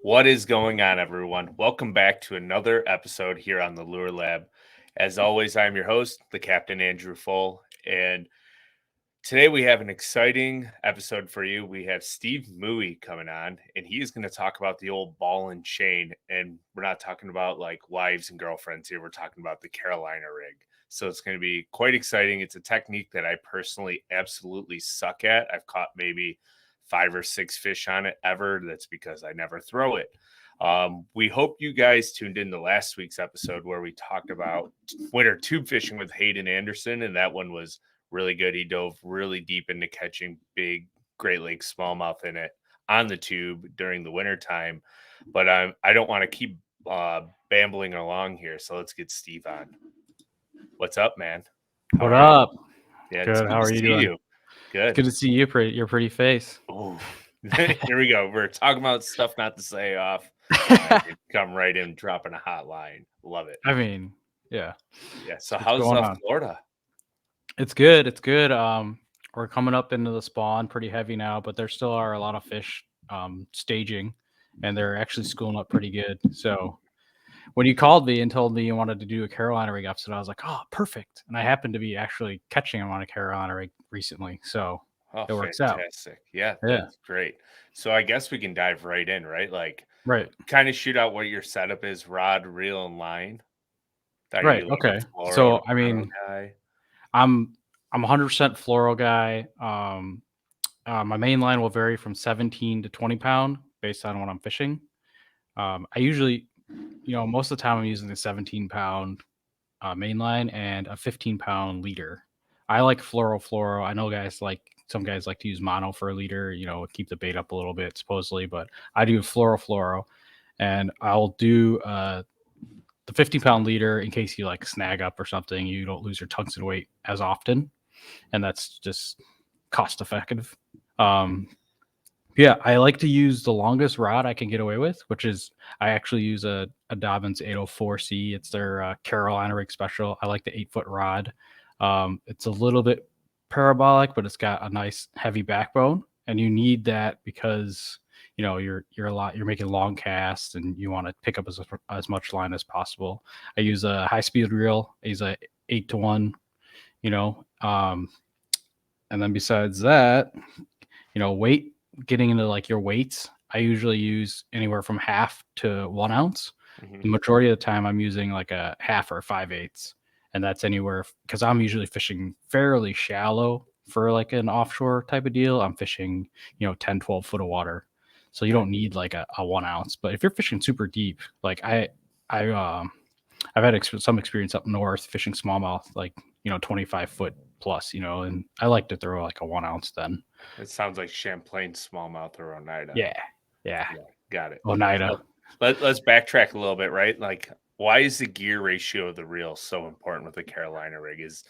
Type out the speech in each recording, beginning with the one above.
What is going on, everyone? Welcome back to another episode here on the Lure Lab. As always, I'm your host, the Captain Andrew Full, and today we have an exciting episode for you. We have Steve Mooey coming on, and he is going to talk about the old ball and chain. And we're not talking about like wives and girlfriends here. We're talking about the Carolina rig. So it's going to be quite exciting. It's a technique that I personally absolutely suck at. I've caught maybe 5 or 6 fish on it ever. That's because I never throw it. We hope you guys tuned in to last week's episode where we talked about winter tube fishing with Hayden Anderson, and that one was really good. He dove really deep into catching big Great Lakes smallmouth in it on the tube during the winter time. But I don't want to keep bambling along here, so let's get Steve on. What's up, man? What up? Yeah, Good. How are you doing? You. Good. Good to see you. Your pretty face. Oh, here we go. We're talking about stuff not to say off. Come right in, dropping a hot line. Love it. I mean, yeah. Yeah. So how's Florida? It's good. It's good. We're coming up into the spawn pretty heavy now, but there still are a lot of fish staging, and they're actually schooling up pretty good. So when you called me and told me you wanted to do a Carolina rig episode, I was like, oh, perfect. And I happened to be actually catching them on a Carolina rig recently, so it works fantastic. out. Yeah, that's great. So I guess we can dive right in, right? Like, right. Kind of shoot out what your setup is: rod, reel, and line. Right. Okay. So I mean, I'm 100% fluoro guy. My main line will vary from 17 to 20 pound based on what I'm fishing. I usually, most of the time I'm using the 17 pound main line and a 15 pound leader. I like fluoro. I know some guys like to use mono for a leader, keep the bait up a little bit supposedly, but I do fluoro, and I'll do the 50-pound leader in case you like snag up or something. You don't lose your tungsten weight as often, and that's just cost effective. Yeah, I like to use the longest rod I can get away with, which is I actually use a Dobbins 804C. It's their Carolina Rig special. I like the 8-foot rod. It's a little bit parabolic, but it's got a nice heavy backbone, and you need that because you're making long casts and you want to pick up as much line as possible. I use a high speed reel. I use a 8-to-1. And then besides that, weight, getting into like your weights, I usually use anywhere from half to 1 ounce. The majority of the time I'm using like a half or 5/8, and that's anywhere because I'm usually fishing fairly shallow for like an offshore type of deal. I'm fishing 10-12 foot of water, so you don't need like a 1 ounce. But if you're fishing super deep, like I've had some experience up north fishing smallmouth, like 25 foot plus, and I like to throw like a 1 ounce then. It sounds like Champlain smallmouth or Oneida. Yeah, got it. Oneida. So let's backtrack a little bit, right? Like, why is the gear ratio of the reel so important with the Carolina rig? Is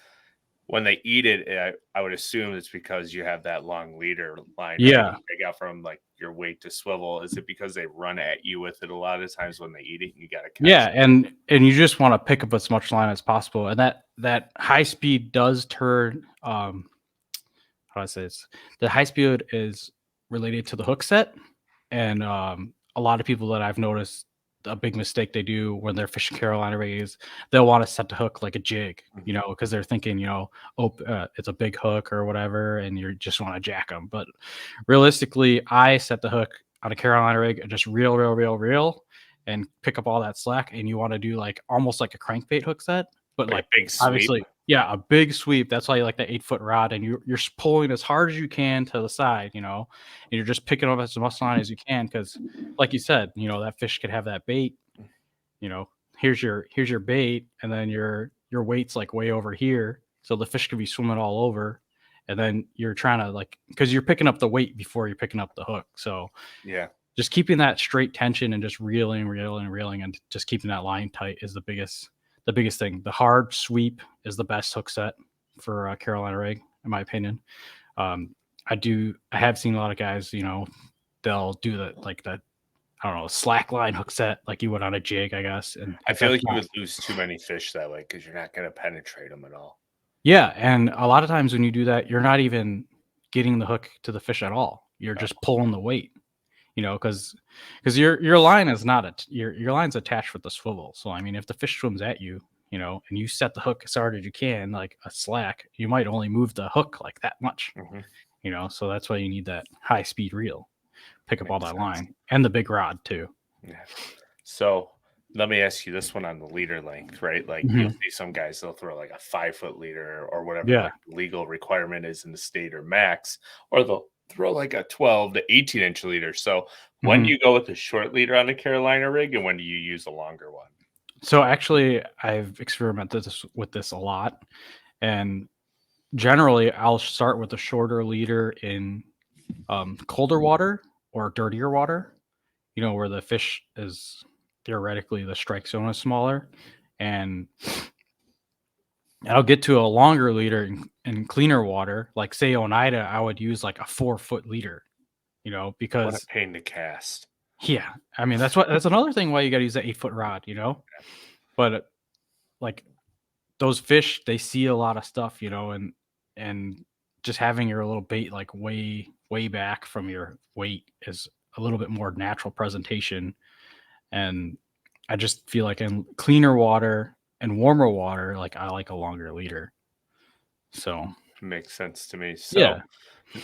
when they eat it, I would assume it's because you have that long leader line. Yeah. Right? You take out from like your weight to swivel. Is it because they run at you with it a lot of times when they eat it? And you got to catch it? And you just want to pick up as much line as possible. And that high speed does turn. How do I say this? The high speed is related to the hook set, and a lot of people that I've noticed, a big mistake they do when they're fishing Carolina rig is they'll want to set the hook like a jig, because they're thinking, it's a big hook or whatever, and you just want to jack them. But realistically, I set the hook on a Carolina rig and just reel, and pick up all that slack. And you want to do like almost like a crankbait hook set, but like big sweep. Obviously, yeah, a big sweep. That's why you like the 8-foot rod, and you're pulling as hard as you can to the side, and you're just picking up as much line as you can, because like you said, that fish could have that bait. Here's your bait, and then your weight's like way over here, so the fish could be swimming all over, and then you're trying to because you're picking up the weight before you're picking up the hook. So yeah, just keeping that straight tension and just reeling, and just keeping that line tight is the biggest thing. The hard sweep is the best hook set for Carolina rig, in my opinion. I have seen a lot of guys, they'll do that, I don't know, slack line hook set like you would on a jig, I guess. And I feel like you would lose too many fish that way because you're not going to penetrate them at all. Yeah, and a lot of times when you do that, you're not even getting the hook to the fish at all. You're just pulling the weight. because your line is not your line's attached with the swivel. So I mean, if the fish swims at you, and you set the hook as hard as you can, like a slack, you might only move the hook like that much. So that's why you need that high speed reel, pick up all that line, and the big rod too. Yeah. So let me ask you this one on the leader length, right? Like you'll see some guys, they'll throw like a 5-foot leader or whatever like legal requirement is in the state or max, or they'll throw like a 12 to 18-inch leader. So when do you go with the short leader on a Carolina rig, and when do you use a longer one? So actually, I've experimented with this a lot, and generally, I'll start with a shorter leader in colder water or dirtier water, where the fish is theoretically the strike zone is smaller, and I'll get to a longer leader in cleaner water, like say Oneida, I would use like a 4-foot leader, because what a pain to cast. Yeah, I mean that's another thing why you got to use that 8-foot rod, but like those fish, they see a lot of stuff, and just having your little bait like way back from your weight is a little bit more natural presentation. And I just feel like in cleaner water and warmer water, like I like a longer leader. So makes sense to me. So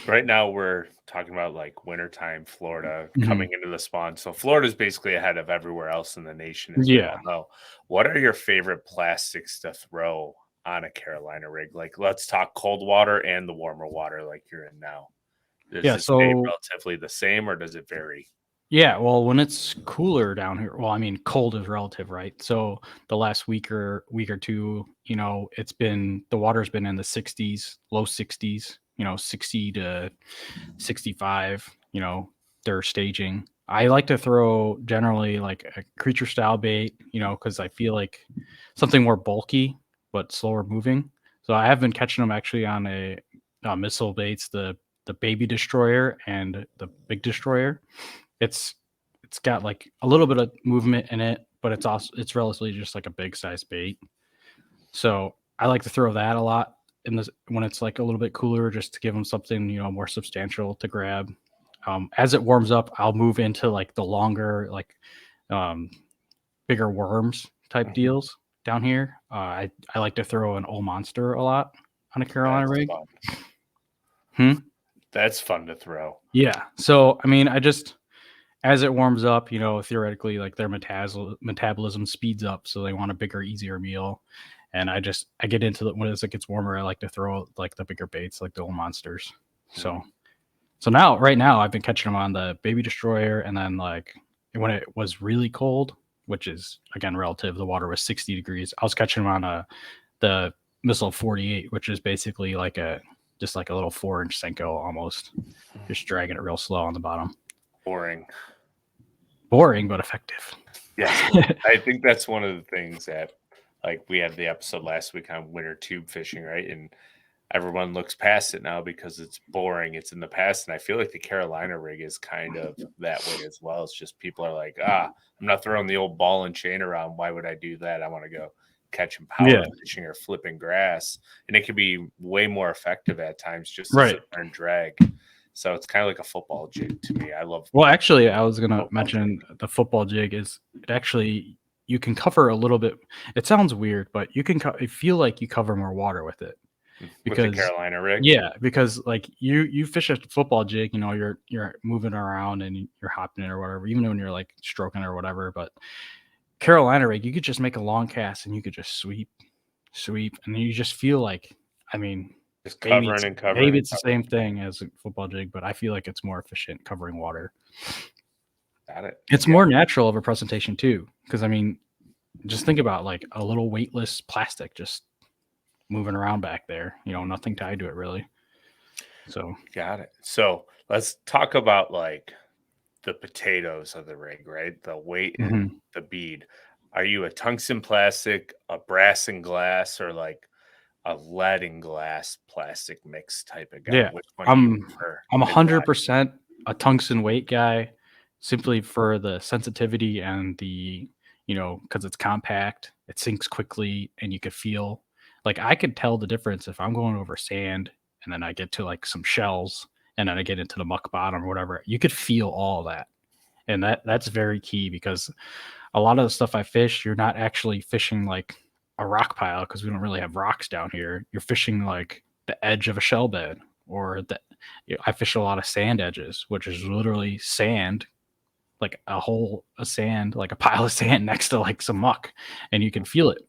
right now we're talking about like wintertime Florida coming into the spawn. So Florida's basically ahead of everywhere else in the nation, as we all know. What are your favorite plastics to throw on a Carolina rig? Like, let's talk cold water and the warmer water like you're in now. Does it stay relatively the same, or does it vary? Yeah, well, when it's cooler down here, well, I mean, cold is relative, right? So the last week or two, the water's been in the 60s, low 60s, 60 to 65, they're staging. I like to throw generally like a creature style bait, because I feel like something more bulky but slower moving. So I have been catching them actually on a missile baits, the baby destroyer and the big destroyer. It's got like a little bit of movement in it, but it's relatively just like a big size bait. So I like to throw that a lot in this when it's like a little bit cooler, just to give them something more substantial to grab. As it warms up, I'll move into like the longer, like bigger worms type deals down here. I like to throw an old monster a lot on a Carolina rig. That's fun to throw. Yeah. So I mean, as it warms up, theoretically, like their metabolism speeds up, so they want a bigger, easier meal. And I get into when it gets warmer, I like to throw like the bigger baits, like the old monsters. So right now, I've been catching them on the baby destroyer, and then like when it was really cold, which is again relative, the water was 60 degrees. I was catching them on the Missile 48, which is basically like just like a little 4-inch Senko almost, just dragging it real slow on the bottom. Boring, but effective. Yes. I think that's one of the things that, like, we had the episode last week on winter tube fishing, right? And everyone looks past it now because it's boring. It's in the past. And I feel like the Carolina rig is kind of that way as well. It's just people are like, I'm not throwing the old ball and chain around. Why would I do that? I want to go catching power fishing or flipping grass. And it can be way more effective at times just to sit there and drag. So it's kind of like a football jig to me. I love. Well, actually, I was going to mention the football jig is you can cover a little bit. It sounds weird, but you can feel like you cover more water with it. Because with the Carolina rig? Yeah, because like you fish a football jig, you're moving around and you're hopping it or whatever, even when you're like stroking or whatever. But Carolina rig, you could just make a long cast and you could just sweep, and you just feel like, I mean, just covering and covering. Maybe it's the same thing as a football jig, but I feel like it's more efficient covering water. Got it. It's more natural of a presentation too, because I mean, just think about like a little weightless plastic just moving around back there. Nothing tied to it really. So got it. So let's talk about like the potatoes of the rig, right? The weight and the bead. Are you a tungsten plastic, a brass and glass, or like a lead and glass plastic mix type of guy? Yeah, which one do you prefer? I'm 100% a tungsten weight guy, simply for the sensitivity and the, because it's compact, it sinks quickly, and you could feel like I could tell the difference if I'm going over sand and then I get to like some shells and then I get into the muck bottom or whatever. You could feel all that. And that's very key because a lot of the stuff I fish, you're not actually fishing like a rock pile because we don't really have rocks down here. You're fishing like the edge of a shell bed or I fish a lot of sand edges, which is literally sand, like a sand, like a pile of sand next to like some muck, and you can feel it.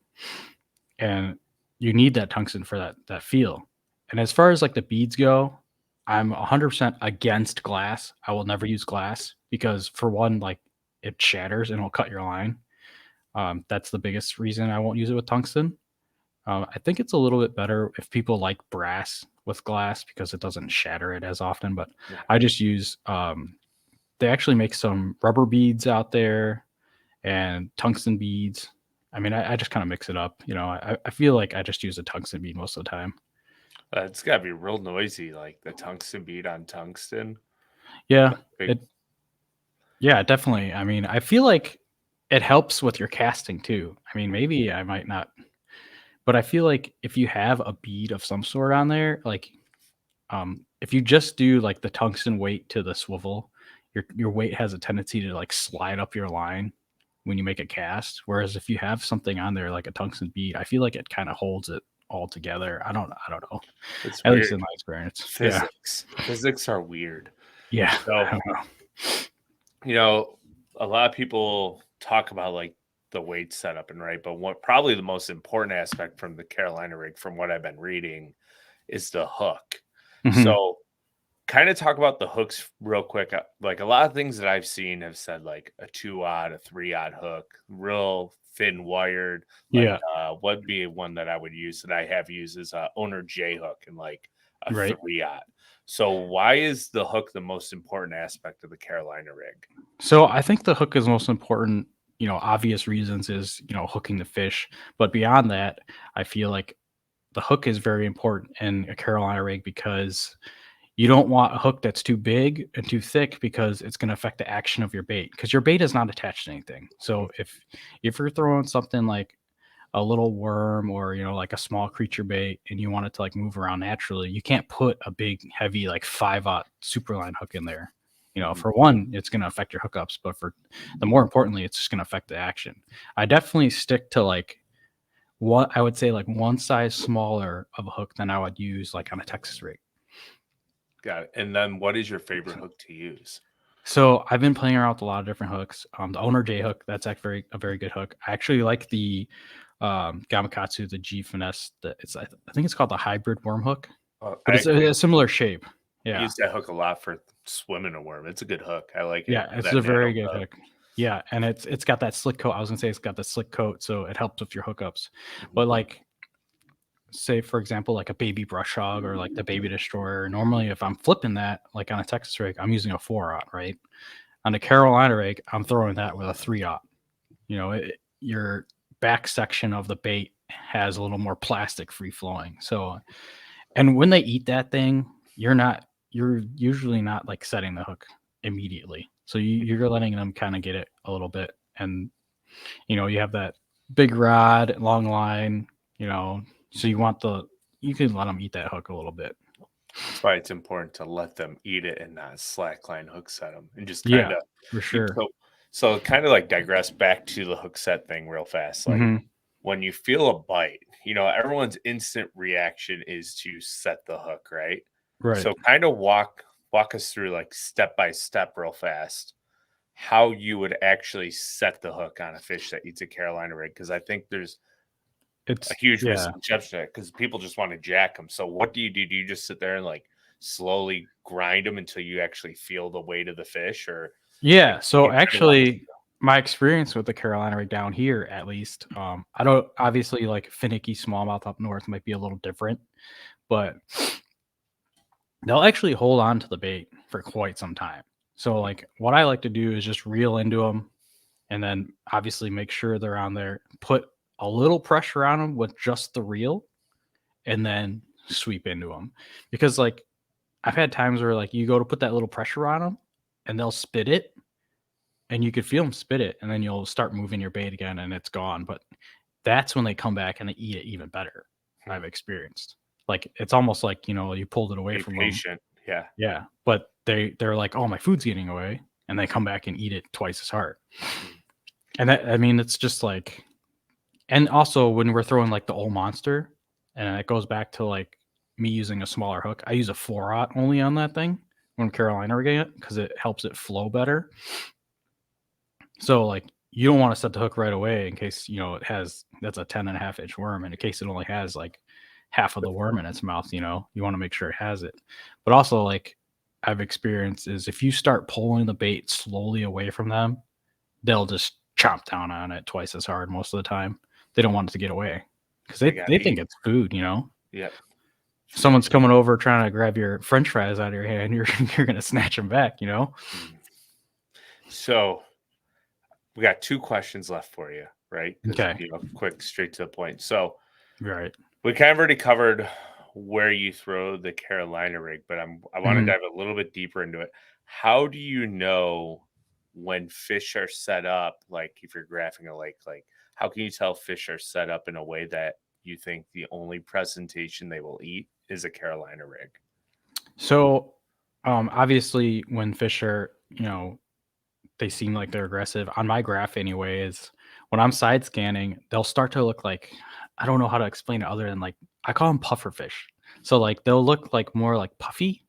And you need that tungsten for that feel. And as far as like the beads go, I'm 100% against glass. I will never use glass because for one, like it shatters and will cut your line. That's the biggest reason I won't use it with tungsten. I think it's a little bit better if people like brass with glass because it doesn't shatter it as often. But I just use. They actually make some rubber beads out there and tungsten beads. I mean, I just kind of mix it up. I feel like I just use a tungsten bead most of the time. It's got to be real noisy, like the tungsten bead on tungsten. Yeah, yeah, definitely. I mean, I feel like it helps with your casting too. I mean, maybe I might not, but I feel like if you have a bead of some sort on there, like if you just do like the tungsten weight to the swivel, your weight has a tendency to like slide up your line when you make a cast. Whereas if you have something on there like a tungsten bead, I feel like it kind of holds it all together. I don't know. It's At weird. least in my experience. Physics are weird. Yeah. So, I don't know. A lot of people talk about like the weight setup and right, but what probably the most important aspect from the Carolina rig, from what I've been reading, is the hook. Mm-hmm. So kind of talk about the hooks real quick. Like a lot of things that I've seen have said like a 2-aught, a 3-aught hook, real thin wired. Like what'd be one that I would use that I have used is a Owner J hook and like a 3-aught. So why is the hook the most important aspect of the Carolina rig? So I think the hook is most important. Obvious reasons is hooking the fish, but beyond that, I feel like the hook is very important in a Carolina rig because you don't want a hook that's too big and too thick because it's going to affect the action of your bait because your bait is not attached to anything. So if you're throwing something like a little worm or like a small creature bait and you want it to like move around naturally, you can't put a big heavy like 5-aught superline hook in there. For one, it's going to affect your hookups, but for the more importantly, it's just going to affect the action. I definitely stick to like what I would say like one size smaller of a hook than I would use like on a Texas rig. Got it. And then what is your favorite hook to use? So I've been playing around with a lot of different hooks. The Owner J hook, that's actually a very good hook. I actually like the Gamakatsu, the G Finesse. I think it's called the hybrid worm hook, but it's a similar shape. Yeah, I use that hook a lot for swimming a worm. It's a good hook. I like it. Yeah, it's a very good hook. Yeah, and it's got that slick coat. I was gonna say it's got the slick coat, so it helps with your hookups. But like, say for example, like a baby brush hog or like the baby destroyer. Normally, if I'm flipping that, like on a Texas rig, I'm using a 4-aught, right? On a Carolina rig, I'm throwing that with a 3-aught. Your back section of the bait has a little more plastic free flowing. So, and when they eat that thing, you're usually not like setting the hook immediately. So you're letting them kind of get it a little bit. And, you have that big rod, long line, so you can let them eat that hook a little bit. That's why it's important to let them eat it and not slackline hook set them and just kind of for sure. So kind of like digress back to the hook set thing real fast. Like when you feel a bite, everyone's instant reaction is to set the hook, right? Right. So kind of walk us through like step by step real fast how you would actually set the hook on a fish that eats a Carolina rig, because I think there's a huge misconception because people just want to jack them. So what do? Do you just sit there and like slowly grind them until you actually feel the weight of the fish? Or so actually my experience with the Carolina rig down here, at least, I don't, obviously like finicky smallmouth up north might be a little different, but they'll actually hold on to the bait for quite some time. So like what I like to do is just reel into them and then obviously make sure they're on there, put a little pressure on them with just the reel and then sweep into them. Because like I've had times where like you go to put that little pressure on them and they'll spit it and you could feel them spit it and then you'll start moving your bait again and it's gone. But that's when they come back and they eat it even better. I've experienced. Like it's almost like, you pulled it away from patient. them. Yeah. But they're like, oh, my food's getting away. and they come back and eat it twice as hard. And that, I mean, it's just like, and also when we're throwing like the old monster, and it goes back to like me using a smaller hook. I use a 4/0 only on that thing when Carolina rigging it because it helps it flow better. So like you don't want to set the hook right away in case it has that's a 10.5-inch worm, and in case it only has like half of the worm in its mouth, you want to make sure it has it. But also like I've experienced is if you start pulling the bait slowly away from them, they'll just chomp down on it twice as hard most of the time. They don't want it to get away because they think it's food, Yep. If someone's coming over trying to grab your French fries out of your hand, you're gonna snatch them back, So we got 2 questions left for you, right? Okay. Quick, straight to the point. So Right. we kind of already covered where you throw the Carolina rig, but I want to dive a little bit deeper into it. How do you know when fish are set up? Like if you're graphing a lake, like how can you tell fish are set up in a way that you think the only presentation they will eat is a Carolina rig? So, obviously, when fish are, they seem like they're aggressive. On my graph, anyway, is when I'm side scanning, they'll start to look like I don't know how to explain it other than like I call them puffer fish. So like they'll look like more like puffy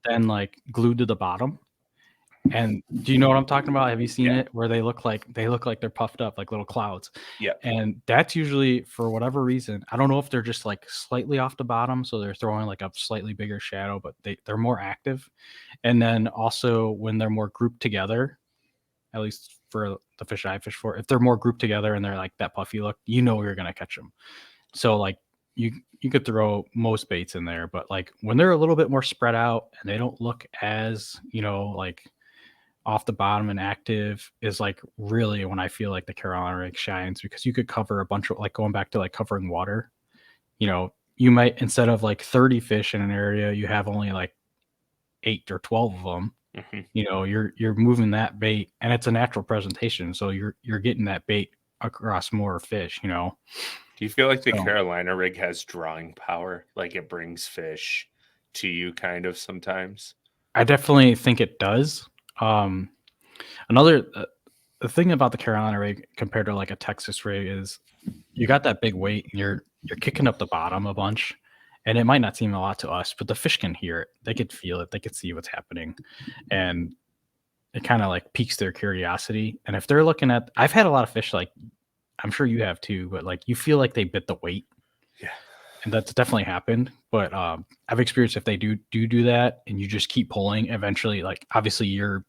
than like glued to the bottom. And do you know what I'm talking about? Have you seen it where they look like they're puffed up like little clouds? Yeah. And that's usually for whatever reason. I don't know if they're just like slightly off the bottom, so they're throwing like a slightly bigger shadow, but they're more active. And then also when they're more grouped together, at least for the fish I fish for, if they're more grouped together and they're like that puffy look, you're gonna catch them. So like you could throw most baits in there, but like when they're a little bit more spread out and they don't look as like off the bottom and active is like really when I feel like the Carolina rig shines because you could cover a bunch of like going back to like covering water. You might instead of like 30 fish in an area, you have only like 8 or 12 of them. You're moving that bait and it's a natural presentation. So you're getting that bait across more fish, Do you feel like the Carolina rig has drawing power? Like it brings fish to you kind of sometimes? I definitely think it does. Another the thing about the Carolina rig compared to like a Texas rig is you got that big weight and you're kicking up the bottom a bunch, and it might not seem a lot to us, but the fish can hear it. They could feel it. They could see what's happening, and it kind of like piques their curiosity. And if they're looking at, I've had a lot of fish like I'm sure you have too, but like you feel like they bit the weight. Yeah. And that's definitely happened. But I've experienced if they do that and you just keep pulling, eventually, like obviously your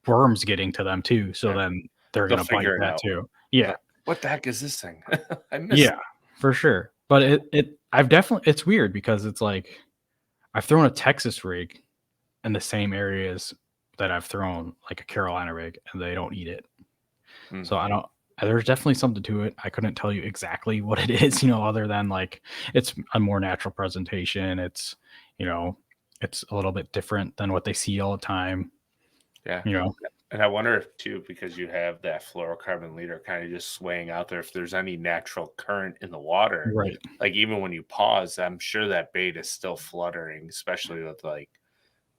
worm's getting to them too. So then they'll gonna bite that too. Yeah. Like, what the heck is this thing? I missed it. For sure. But it's weird because it's like I've thrown a Texas rig in the same areas that I've thrown like a Carolina rig and they don't eat it. So there's definitely something to it. I couldn't tell you exactly what it is, other than like it's a more natural presentation. It's, it's a little bit different than what they see all the time. Yeah. And I wonder if too, because you have that fluorocarbon leader kind of just swaying out there, if there's any natural current in the water, right? Like even when you pause, I'm sure that bait is still fluttering, especially with like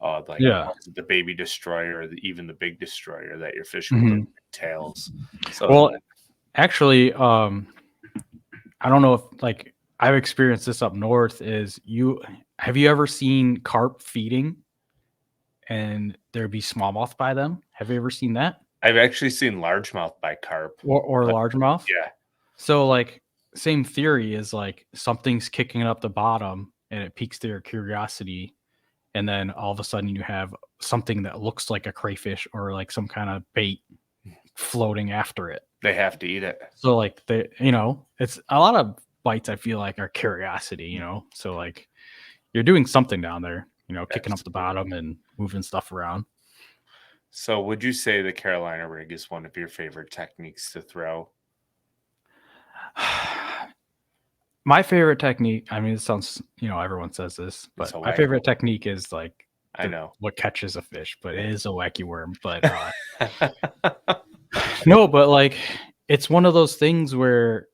the baby destroyer, or even the big destroyer that you're fishing with tails. So actually, I don't know if like I've experienced this up north. Have you ever seen carp feeding and there'd be smallmouth by them? Have you ever seen that? I've actually seen largemouth by carp or largemouth. Yeah. So like same theory is like something's kicking up the bottom and it piques their curiosity. And then all of a sudden you have something that looks like a crayfish or like some kind of bait floating after it. They have to eat it. So like it's a lot of bites I feel like are curiosity, So like you're doing something down there, kicking up the bottom and moving stuff around. So would you say the Carolina rig is one of your favorite techniques to throw? My favorite technique, I mean, it sounds, everyone says this, but my favorite technique is like, I know what catches a fish, but it is a wacky worm. But no, but like, it's one of those things where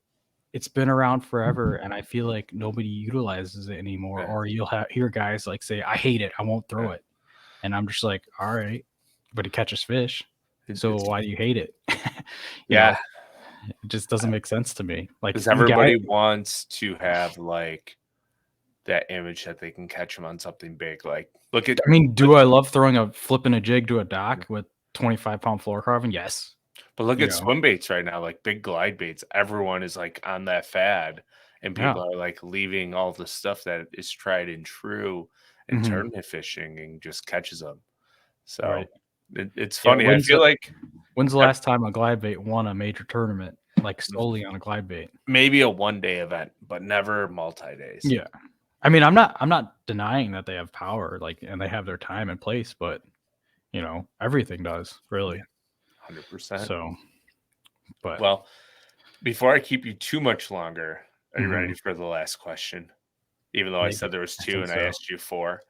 it's been around forever and I feel like nobody utilizes it anymore. Or you'll hear guys like say, I hate it, I won't throw it. And I'm just like, all right, but he catches fish. So why do you hate it? Yeah. It just doesn't make sense to me. Like, because everybody wants to have like that image that they can catch them on something big. Like, look at. I mean, do I love flipping a jig to a dock with 25-pound fluorocarbon? Yes. But look at swim baits right now, like big glide baits. Everyone is like on that fad, and people are like leaving all the stuff that is tried and true and tournament fishing and just catches them. So it's funny. I feel like when's the last time a glide bait won a major tournament, like solely on a glide bait? Maybe a one-day event, but never multi-days. Yeah. I mean, I'm not denying that they have power, like, and they have their time and place, but everything does, really. 100%. So, but well, before I keep you too much longer, are you ready for the last question? Even though I said there was 2 and I asked you 4.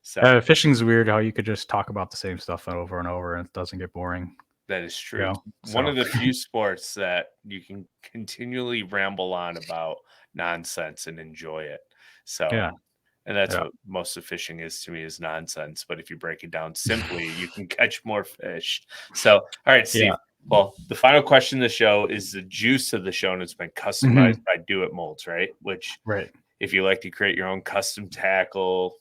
So fishing's weird how you could just talk about the same stuff over and over and it doesn't get boring. That is true. One of the few sports that you can continually ramble on about nonsense and enjoy it. So and that's what most of fishing is to me, is nonsense. But if you break it down simply, you can catch more fish. So, all right, Steve. Well, the final question of the show is the juice of the show, and it's been customized by Do It Molds, right? Which, if you like to create your own custom tackle,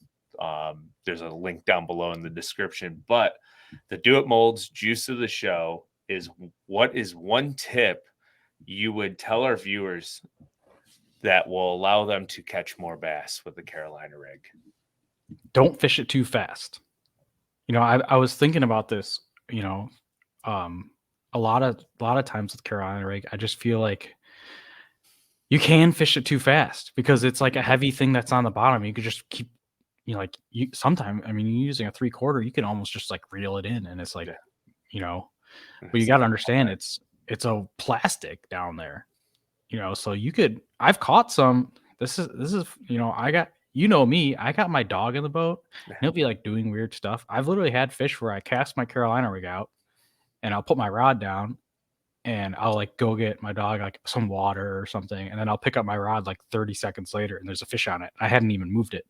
there's a link down below in the description. But the Do It Molds juice of the show is, what is one tip you would tell our viewers that will allow them to catch more bass with the Carolina rig? Don't fish it too fast. I was thinking about this, a lot of times with Carolina rig, I just feel like you can fish it too fast because it's like a heavy thing that's on the bottom. You could just keep, sometimes, I mean, you're using a 3/4, you can almost just like reel it in, and it's like, but you got to understand it's a plastic down there, so I've caught some, this is, I got, me, I got my dog in the boat and he'll be like doing weird stuff. I've literally had fish where I cast my Carolina rig out and I'll put my rod down and I'll like go get my dog like some water or something, and then I'll pick up my rod like 30 seconds later and there's a fish on it. I hadn't even moved it,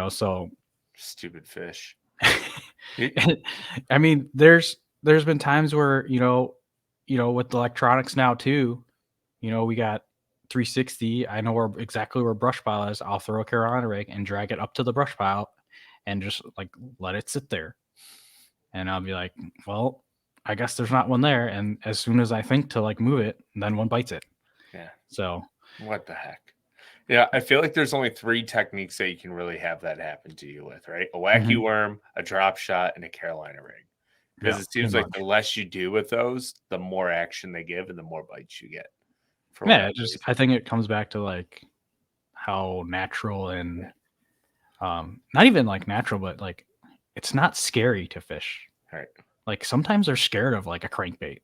so stupid fish. I mean, there's been times where, with electronics now too, we got 360. I know exactly where brush pile is. I'll throw a Carolina rig and drag it up to the brush pile and just like let it sit there. And I'll be like, well, I guess there's not one there. And as soon as I think to like move it, then one bites it. Yeah. So what the heck? Yeah, I feel like there's only 3 techniques that you can really have that happen to you with, right? A wacky worm, a drop shot, and a Carolina rig. Because it seems like the less you do with those, the more action they give and the more bites you get. I think it comes back to like how natural and not even like natural, but like it's not scary to fish. Right. Like sometimes they're scared of like a crankbait,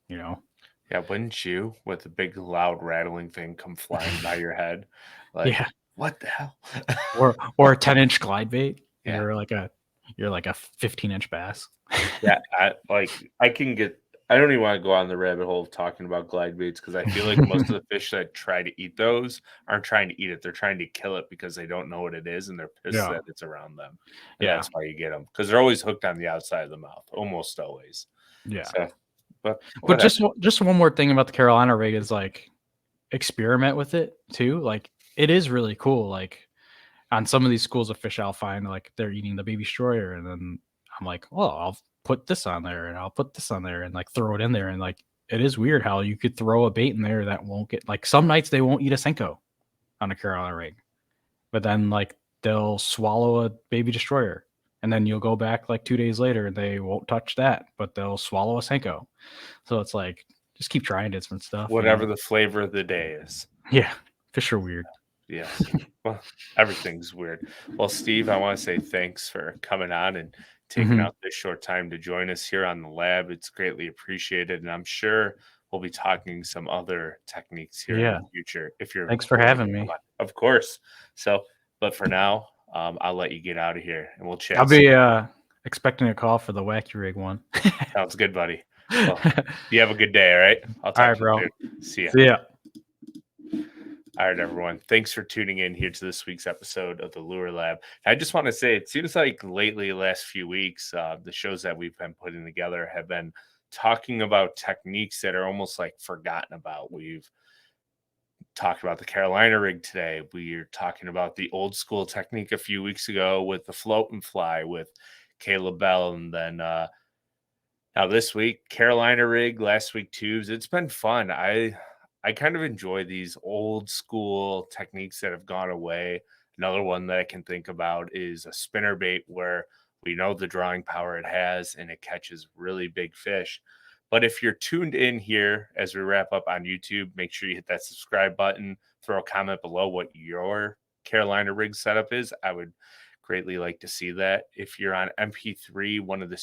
Yeah, wouldn't you, with a big loud rattling thing come flying by your head? Like, what the hell? or a 10-inch glide bait. Yeah. You're like a 15-inch bass. Yeah, I don't even want to go on the rabbit hole of talking about glide baits, because I feel like most of the fish that try to eat those aren't trying to eat it. They're trying to kill it because they don't know what it is and they're pissed that it's around them. And that's why you get them, because they're always hooked on the outside of the mouth, almost always. Yeah. So, but just one more thing about the Carolina rig is like experiment with it too. Like it is really cool. Like on some of these schools of fish, I'll find like they're eating the baby destroyer, and then I'm like, well, I'll put this on there and I'll put this on there and like throw it in there. And like, it is weird how you could throw a bait in there that won't get, like some nights they won't eat a Senko on a Carolina rig, but then like they'll swallow a baby destroyer, and then you'll go back like 2 days later and they won't touch that, but they'll swallow a Senko. So it's like, just keep trying different stuff. Whatever the flavor of the day is. Yeah. Fish are weird. Yeah. Well, everything's weird. Well, Steve, I want to say thanks for coming on and taking out this short time to join us here on the lab. It's greatly appreciated. And I'm sure we'll be talking some other techniques here in the future. Thanks for having me. Of course. So, but for now, I'll let you get out of here and we'll chat. I'll be expecting a call for the wacky rig one. Sounds good, buddy. Well, you have a good day. All right. I'll talk to you, bro. Soon. See ya. See ya. All right, everyone. Thanks for tuning in here to this week's episode of the Lure Lab. I just want to say, it seems like lately, last few weeks, the shows that we've been putting together have been talking about techniques that are almost like forgotten about. We've talked about the Carolina rig today. We're talking about the old school technique a few weeks ago with the float and fly with Caleb Bell, and then now this week, Carolina rig, last week tubes. It's been fun. I kind of enjoy these old school techniques that have gone away. Another one that I can think about is a spinner bait where we know the drawing power it has and it catches really big fish. But if you're tuned in here as we wrap up on YouTube, make sure you hit that subscribe button, throw a comment below what your Carolina rig setup is. I would greatly like to see that. If you're on MP3, one of the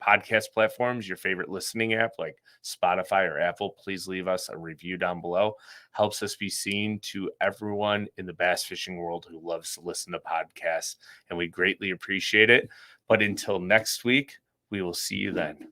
podcast platforms, your favorite listening app like Spotify or Apple, please leave us a review down below. Helps us be seen to everyone in the bass fishing world who loves to listen to podcasts, and we greatly appreciate it. But until next week, we will see you then.